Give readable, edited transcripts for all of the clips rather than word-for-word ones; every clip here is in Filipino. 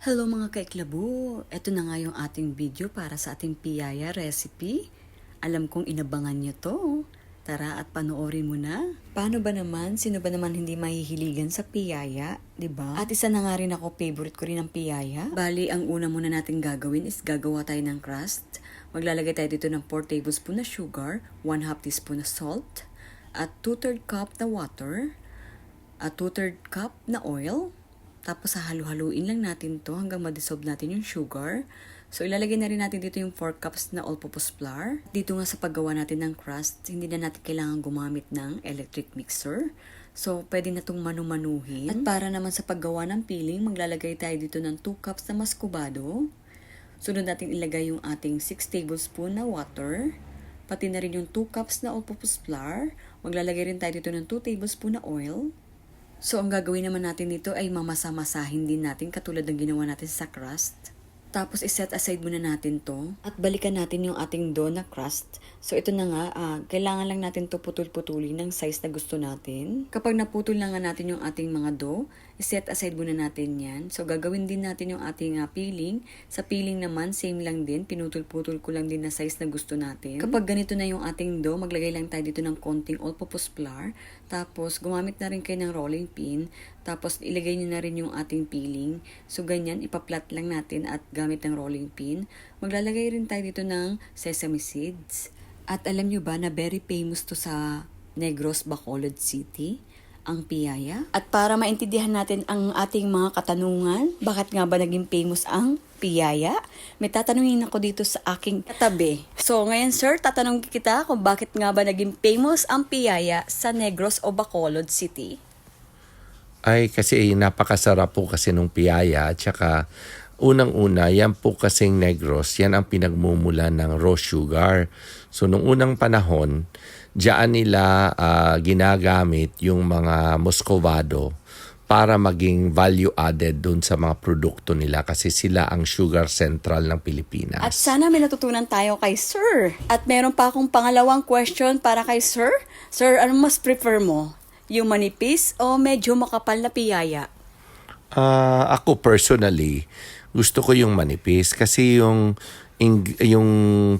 Hello mga kaiklabo! Ito na nga yung ating video para sa ating piyaya recipe. Alam kong inabangan nyo to. Tara at panoorin mo na. Paano ba naman? Sino ba naman hindi mahihiligan sa piyaya? Diba? At isa na nga rin ako, favorite ko rin ang piyaya. Bali, ang una muna natin gagawin is gagawa tayo ng crust. Maglalagay tayo dito ng 4 tablespoon na sugar, 1/2 teaspoon na salt, at 2/3 cup na water, at 2/3 cup na oil. Tapos hahalu-haluin lang natin to hanggang ma-dissolve natin yung sugar. So ilalagay na rin natin dito yung 4 cups na all-purpose flour. Dito nga sa paggawa natin ng crust, hindi na natin kailangan gumamit ng electric mixer. So pwede na itong manu-manuhin. At para naman sa paggawa ng filling, maglalagay tayo dito ng 2 cups na muscovado. Sunod natin ilagay yung ating 6 tablespoon na water. Pati na rin yung 2 cups na all-purpose flour. Maglalagay rin tayo dito ng 2 tablespoon na oil. So, ang gagawin naman natin dito ay mamasa-masahin din natin katulad ng ginawa natin sa crust. Tapos, iset aside muna natin to. At balikan natin yung ating dough na crust. So, ito na nga, kailangan lang natin to putol-putulin ng size na gusto natin. Kapag naputol na nga natin yung ating mga dough, iset aside muna natin yan. So, gagawin din natin yung ating filling. Sa filling naman, same lang din. Pinutol-putol ko lang din na size na gusto natin. Kapag ganito na yung ating dough, maglagay lang tayo dito ng konting all-purpose flour. Tapos, gumamit na rin kayo ng rolling pin. Tapos, ilagay nyo na rin yung ating filling. So, ganyan, ipaplat lang natin at gamit ng rolling pin. Maglalagay rin tayo dito ng sesame seeds. At alam nyo ba na very famous to sa Negros, Bacolod City, ang piyaya? At para maintindihan natin ang ating mga katanungan, bakit nga ba naging famous ang piyaya? May tatanungin ako dito sa aking katabi. So ngayon sir, tatanungin kita kung bakit nga ba naging famous ang piyaya sa Negros o Bacolod City? Ay, kasi napakasarap po kasi nung piyaya at saka unang-una, yan po kasing Negros, yan ang pinagmumula ng raw sugar. So, nung unang panahon, diyan nila ginagamit yung mga muscovado para maging value added dun sa mga produkto nila kasi sila ang sugar central ng Pilipinas. At sana may natutunan tayo kay sir. At meron pa akong pangalawang question para kay sir. Sir, ano mas prefer mo? Yung manipis o medyo makapal na piyaya? Ako personally, gusto ko yung manipis kasi yung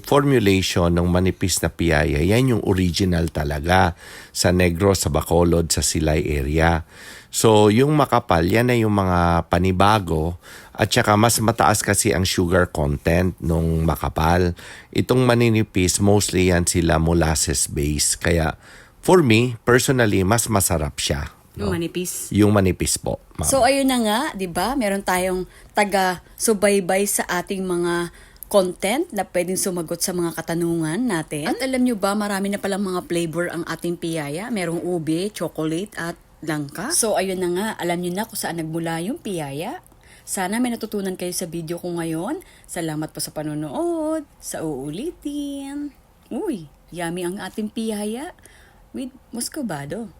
formulation ng manipis na piyaya, yan yung original talaga sa Negros, sa Bacolod, sa Silay area. So, yung makapal, yan na yung mga panibago at saka mas mataas kasi ang sugar content nung makapal. Itong maninipis, mostly yan sila molasses base. Kaya, for me, personally, mas masarap siya. Yung manipis? Yung manipis po, ma'am. So ayun na nga, 'di ba? Meron tayong taga-subaybay sa ating mga content na pwedeng sumagot sa mga katanungan natin. At alam nyo ba, marami na palang mga flavor ang ating piyaya. Merong ube, chocolate at langka. So ayun na nga, alam nyo na kung saan nagmula yung piyaya. Sana may natutunan kayo sa video ko ngayon. Salamat po sa panonood. Sa uulitin. Uy, yummy ang ating piyaya with muscovado.